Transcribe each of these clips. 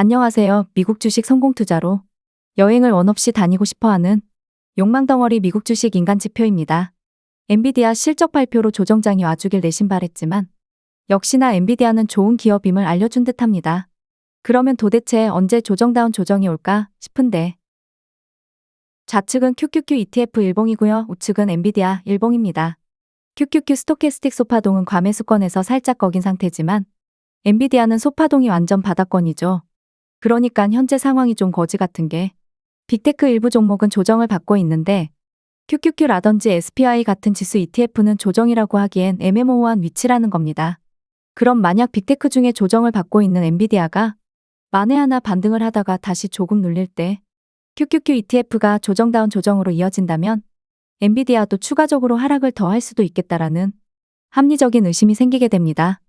안녕하세요. 미국 주식 성공 투자로 여행을 원 없이 다니고 싶어하는 욕망덩어리 미국 주식 인간지표입니다. 엔비디아 실적 발표로 조정장이 와주길 내심 바랬지만 역시나 엔비디아는 좋은 기업임을 알려준 듯합니다. 그러면 도대체 언제 조정다운 조정이 올까 싶은데 좌측은 QQQ ETF 일봉이고요. 우측은 엔비디아 일봉입니다. QQQ 스토캐스틱 소파동은 과매수권에서 살짝 꺾인 상태지만 엔비디아는 소파동이 완전 바닥권이죠. 그러니까 현재 상황이 좀 거지 같은 게 빅테크 일부 종목은 조정을 받고 있는데 QQQ라든지 SPY 같은 지수 ETF는 조정이라고 하기엔 애매모호한 위치라는 겁니다. 그럼 만약 빅테크 중에 조정을 받고 있는 엔비디아가 만에 하나 반등을 하다가 다시 조금 눌릴 때 QQQ ETF가 조정다운 조정으로 이어진다면 엔비디아도 추가적으로 하락을 더 할 수도 있겠다라는 합리적인 의심이 생기게 됩니다.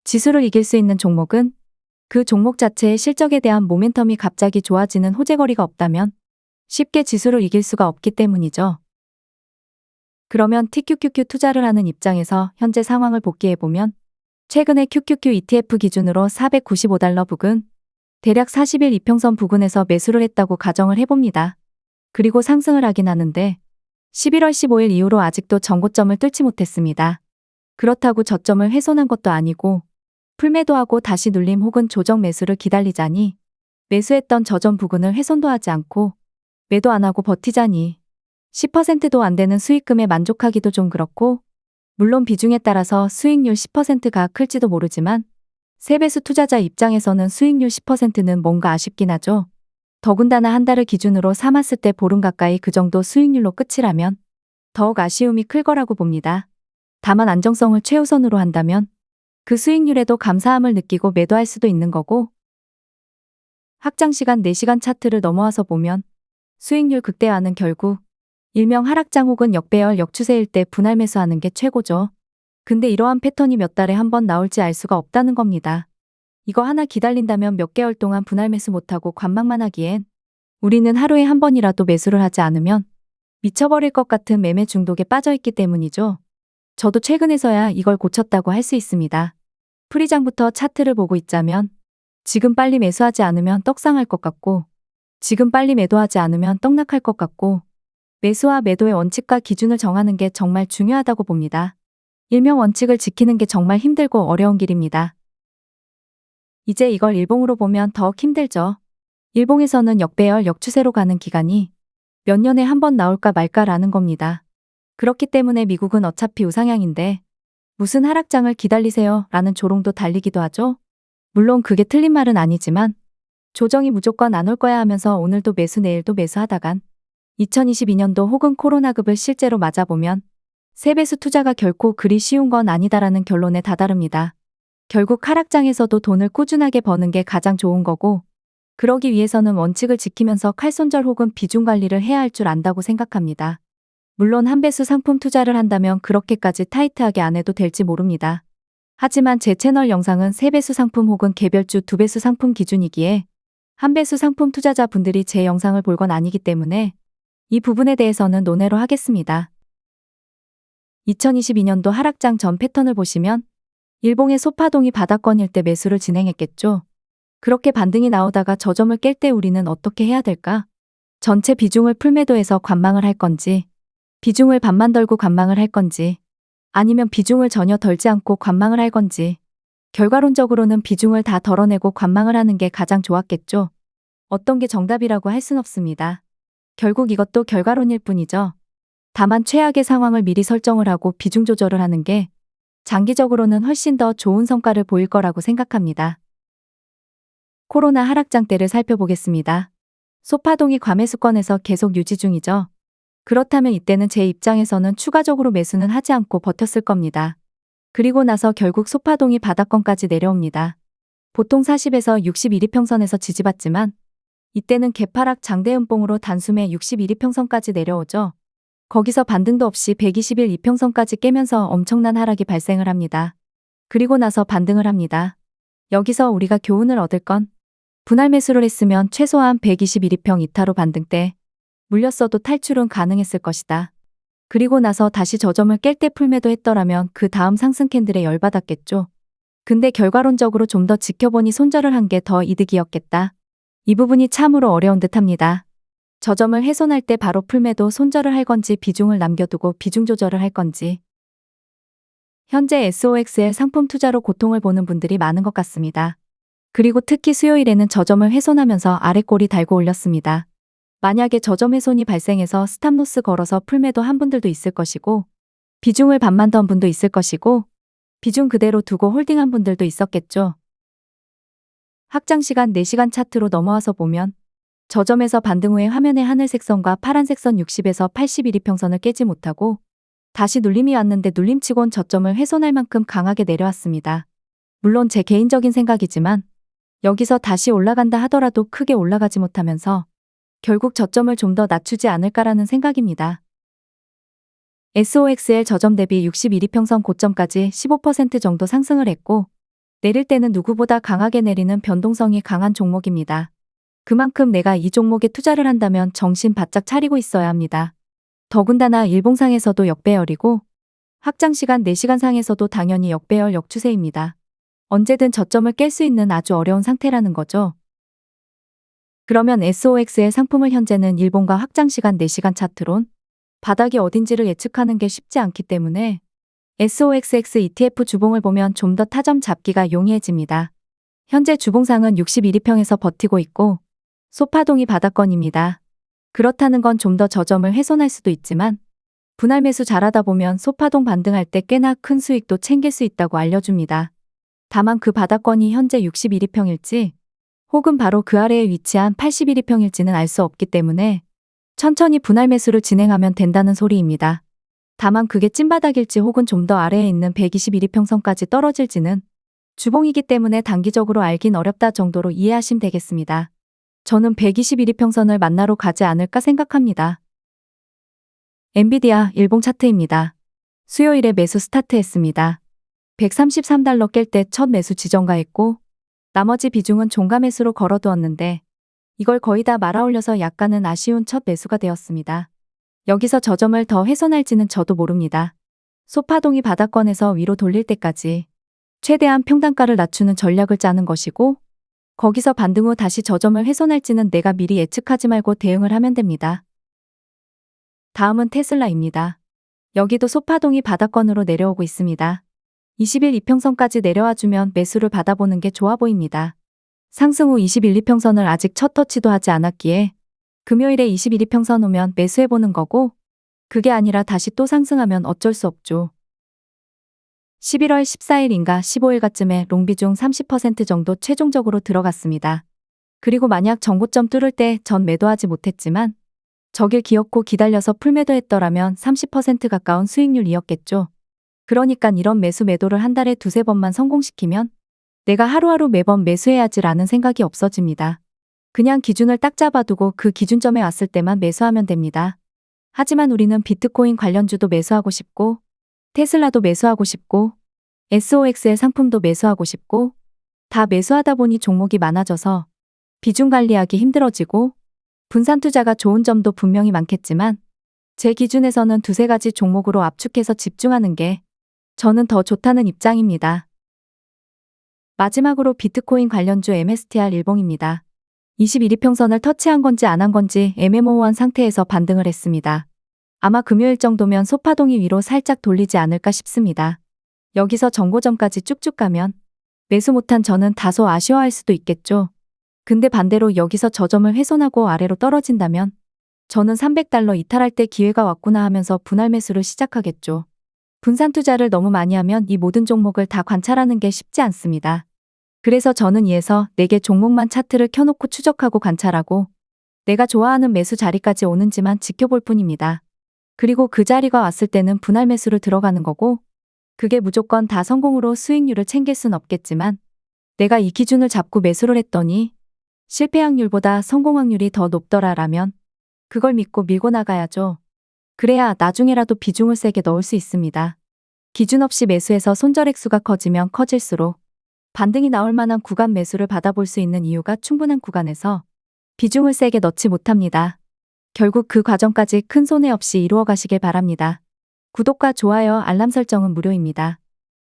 지수를 이길 수 있는 종목은 그 종목 자체의 실적에 대한 모멘텀이 갑자기 좋아지는 호재거리가 없다면 쉽게 지수를 이길 수가 없기 때문이죠. 그러면 TQQQ 투자를 하는 입장에서 현재 상황을 복기해보면 최근에 QQQ ETF 기준으로 $495 부근, 대략 40일 이평선 부근에서 매수를 했다고 가정을 해봅니다. 그리고 상승을 하긴 하는데 11월 15일 이후로 아직도 전고점을 뚫지 못했습니다. 그렇다고 저점을 훼손한 것도 아니고 풀매도하고 다시 눌림 혹은 조정 매수를 기다리자니 매수했던 저점 부근을 훼손도 하지 않고 매도 안 하고 버티자니 10%도 안 되는 수익금에 만족하기도 좀 그렇고 물론 비중에 따라서 수익률 10%가 클지도 모르지만 세배수 투자자 입장에서는 수익률 10%는 뭔가 아쉽긴 하죠. 더군다나 한 달을 기준으로 삼았을 때 보름 가까이 그 정도 수익률로 끝이라면 더욱 아쉬움이 클 거라고 봅니다. 다만 안정성을 최우선으로 한다면 그 수익률에도 감사함을 느끼고 매도할 수도 있는 거고 확장시간 4시간 차트를 넘어와서 보면 수익률 극대화는 결국 일명 하락장 혹은 역배열 역추세일 때 분할 매수하는 게 최고죠. 근데 이러한 패턴이 몇 달에 한 번 나올지 알 수가 없다는 겁니다. 이거 하나 기다린다면 몇 개월 동안 분할 매수 못하고 관망만 하기엔 우리는 하루에 한 번이라도 매수를 하지 않으면 미쳐버릴 것 같은 매매 중독에 빠져있기 때문이죠. 저도 최근에서야 이걸 고쳤다고 할 수 있습니다. 프리장부터 차트를 보고 있자면 지금 빨리 매수하지 않으면 떡상할 것 같고 지금 빨리 매도하지 않으면 떡락할 것 같고 매수와 매도의 원칙과 기준을 정하는 게 정말 중요하다고 봅니다. 일명 원칙을 지키는 게 정말 힘들고 어려운 길입니다. 이제 이걸 일봉으로 보면 더욱 힘들죠. 일봉에서는 역배열 역추세로 가는 기간이 몇 년에 한 번 나올까 말까라는 겁니다. 그렇기 때문에 미국은 어차피 우상향인데 무슨 하락장을 기다리세요 라는 조롱도 달리기도 하죠. 물론 그게 틀린 말은 아니지만 조정이 무조건 안 올 거야 하면서 오늘도 매수 내일도 매수하다간 2022년도 혹은 코로나급을 실제로 맞아보면 세배수 투자가 결코 그리 쉬운 건 아니다라는 결론에 다다릅니다. 결국 하락장에서도 돈을 꾸준하게 버는 게 가장 좋은 거고 그러기 위해서는 원칙을 지키면서 칼손절 혹은 비중 관리를 해야 할 줄 안다고 생각합니다. 물론 한배수 상품 투자를 한다면 그렇게까지 타이트하게 안 해도 될지 모릅니다. 하지만 제 채널 영상은 세배수 상품 혹은 개별주 2배수 상품 기준이기에 한배수 상품 투자자분들이 제 영상을 볼 건 아니기 때문에 이 부분에 대해서는 논외로 하겠습니다. 2022년도 하락장 전 패턴을 보시면 일봉의 소파동이 바닥권일 때 매수를 진행했겠죠. 그렇게 반등이 나오다가 저점을 깰 때 우리는 어떻게 해야 될까? 전체 비중을 풀매도해서 관망을 할 건지 비중을 반만 덜고 관망을 할 건지 아니면 비중을 전혀 덜지 않고 관망을 할 건지 결과론적으로는 비중을 다 덜어내고 관망을 하는 게 가장 좋았겠죠. 어떤 게 정답이라고 할 순 없습니다. 결국 이것도 결과론일 뿐이죠. 다만 최악의 상황을 미리 설정을 하고 비중 조절을 하는 게 장기적으로는 훨씬 더 좋은 성과를 보일 거라고 생각합니다. 코로나 하락장 때를 살펴보겠습니다. 소파동이 과매수권에서 계속 유지 중이죠. 그렇다면 이때는 제 입장에서는 추가적으로 매수는 하지 않고 버텼을 겁니다. 그리고 나서 결국 소파동이 바닥권까지 내려옵니다. 보통 40에서 61이평선에서 지지받지만 이때는 개파락 장대음봉으로 단숨에 61이평선까지 내려오죠. 거기서 반등도 없이 120일 이평선까지 깨면서 엄청난 하락이 발생을 합니다. 그리고 나서 반등을 합니다. 여기서 우리가 교훈을 얻을 건 분할 매수를 했으면 최소한 121이평 이타로 반등 때 물렸어도 탈출은 가능했을 것이다. 그리고 나서 다시 저점을 깰 때 풀매도 했더라면 그 다음 상승 캔들에 열받았겠죠. 근데 결과론적으로 좀 더 지켜보니 손절을 한 게 더 이득이었겠다. 이 부분이 참으로 어려운 듯합니다. 저점을 훼손할 때 바로 풀매도 손절을 할 건지 비중을 남겨두고 비중 조절을 할 건지. 현재 SOXL 상품 투자로 고통을 보는 분들이 많은 것 같습니다. 그리고 특히 수요일에는 저점을 훼손하면서 아랫골이 달고 올렸습니다. 만약에 저점 훼손이 발생해서 스탑로스 걸어서 풀매도 한 분들도 있을 것이고, 비중을 반만 던 분도 있을 것이고, 비중 그대로 두고 홀딩한 분들도 있었겠죠. 확장시간 4시간 차트로 넘어와서 보면 저점에서 반등 후에 화면의 하늘색 선과 파란색 선 60에서 80일 이평선을 깨지 못하고 다시 눌림이 왔는데 눌림치곤 저점을 훼손할 만큼 강하게 내려왔습니다. 물론 제 개인적인 생각이지만 여기서 다시 올라간다 하더라도 크게 올라가지 못하면서 결국 저점을 좀 더 낮추지 않을까라는 생각입니다. SOXL 저점 대비 61 이평선 고점까지 15% 정도 상승을 했고 내릴 때는 누구보다 강하게 내리는 변동성이 강한 종목입니다. 그만큼 내가 이 종목에 투자를 한다면 정신 바짝 차리고 있어야 합니다. 더군다나 일봉상에서도 역배열이고 확장시간 4시간 상에서도 당연히 역배열 역추세입니다. 언제든 저점을 깰 수 있는 아주 어려운 상태라는 거죠. 그러면 SOX의 상품을 현재는 일봉과 확장시간 4시간 차트론 바닥이 어딘지를 예측하는 게 쉽지 않기 때문에 SOXX ETF 주봉을 보면 좀 더 타점 잡기가 용이해집니다. 현재 주봉상은 61이평에서 버티고 있고 소파동이 바닥권입니다. 그렇다는 건 좀 더 저점을 훼손할 수도 있지만 분할 매수 잘하다 보면 소파동 반등할 때 꽤나 큰 수익도 챙길 수 있다고 알려줍니다. 다만 그 바닥권이 현재 61이평일지 혹은 바로 그 아래에 위치한 81이평일지는 알 수 없기 때문에 천천히 분할 매수를 진행하면 된다는 소리입니다. 다만 그게 찐바닥일지 혹은 좀 더 아래에 있는 121이평선까지 떨어질지는 주봉이기 때문에 단기적으로 알긴 어렵다 정도로 이해하시면 되겠습니다. 저는 121이평선을 만나러 가지 않을까 생각합니다. 엔비디아 일봉 차트입니다. 수요일에 매수 스타트했습니다. 133달러 깰 때 첫 매수 지정가했고 나머지 비중은 종가 매수로 걸어두었는데 이걸 거의 다 말아올려서 약간은 아쉬운 첫 매수가 되었습니다. 여기서 저점을 더 훼손할지는 저도 모릅니다. 소파동이 바닥권에서 위로 돌릴 때까지 최대한 평단가를 낮추는 전략을 짜는 것이고 거기서 반등 후 다시 저점을 훼손할지는 내가 미리 예측하지 말고 대응을 하면 됩니다. 다음은 테슬라입니다. 여기도 소파동이 바닥권으로 내려오고 있습니다. 20일 이평선까지 내려와주면 매수를 받아보는 게 좋아 보입니다. 상승 후 21 이평선을 아직 첫 터치도 하지 않았기에 금요일에 21 이평선 오면 매수해보는 거고 그게 아니라 다시 또 상승하면 어쩔 수 없죠. 11월 14일인가 15일가쯤에 롱비중 30% 정도 최종적으로 들어갔습니다. 그리고 만약 전고점 뚫을 때 전 매도하지 못했지만 저길 기었고 기다려서 풀매도 했더라면 30% 가까운 수익률이었겠죠. 그러니까 이런 매수 매도를 한 달에 두세 번만 성공시키면 내가 하루하루 매번 매수해야지라는 생각이 없어집니다. 그냥 기준을 딱 잡아두고 그 기준점에 왔을 때만 매수하면 됩니다. 하지만 우리는 비트코인 관련주도 매수하고 싶고 테슬라도 매수하고 싶고 SOX의 상품도 매수하고 싶고 다 매수하다 보니 종목이 많아져서 비중 관리하기 힘들어지고 분산 투자가 좋은 점도 분명히 많겠지만 제 기준에서는 두세 가지 종목으로 압축해서 집중하는 게 저는 더 좋다는 입장입니다. 마지막으로 비트코인 관련주 MSTR 일봉입니다. 21이평선을 터치한 건지 안 한 건지 애매모호한 상태에서 반등을 했습니다. 아마 금요일 정도면 소파동이 위로 살짝 돌리지 않을까 싶습니다. 여기서 정고점까지 쭉쭉 가면 매수 못한 저는 다소 아쉬워할 수도 있겠죠. 근데 반대로 여기서 저점을 훼손하고 아래로 떨어진다면 저는 300달러 이탈할 때 기회가 왔구나 하면서 분할 매수를 시작하겠죠. 분산 투자를 너무 많이 하면 이 모든 종목을 다 관찰하는 게 쉽지 않습니다. 그래서 저는 이에서 4개 종목만 차트를 켜놓고 추적하고 관찰하고 내가 좋아하는 매수 자리까지 오는지만 지켜볼 뿐입니다. 그리고 그 자리가 왔을 때는 분할 매수를 들어가는 거고 그게 무조건 다 성공으로 수익률을 챙길 순 없겠지만 내가 이 기준을 잡고 매수를 했더니 실패 확률보다 성공 확률이 더 높더라라면 그걸 믿고 밀고 나가야죠. 그래야 나중에라도 비중을 세게 넣을 수 있습니다. 기준 없이 매수해서 손절액수가 커지면 커질수록 반등이 나올 만한 구간 매수를 받아볼 수 있는 이유가 충분한 구간에서 비중을 세게 넣지 못합니다. 결국 그 과정까지 큰 손해 없이 이루어 가시길 바랍니다. 구독과 좋아요, 알람 설정은 무료입니다.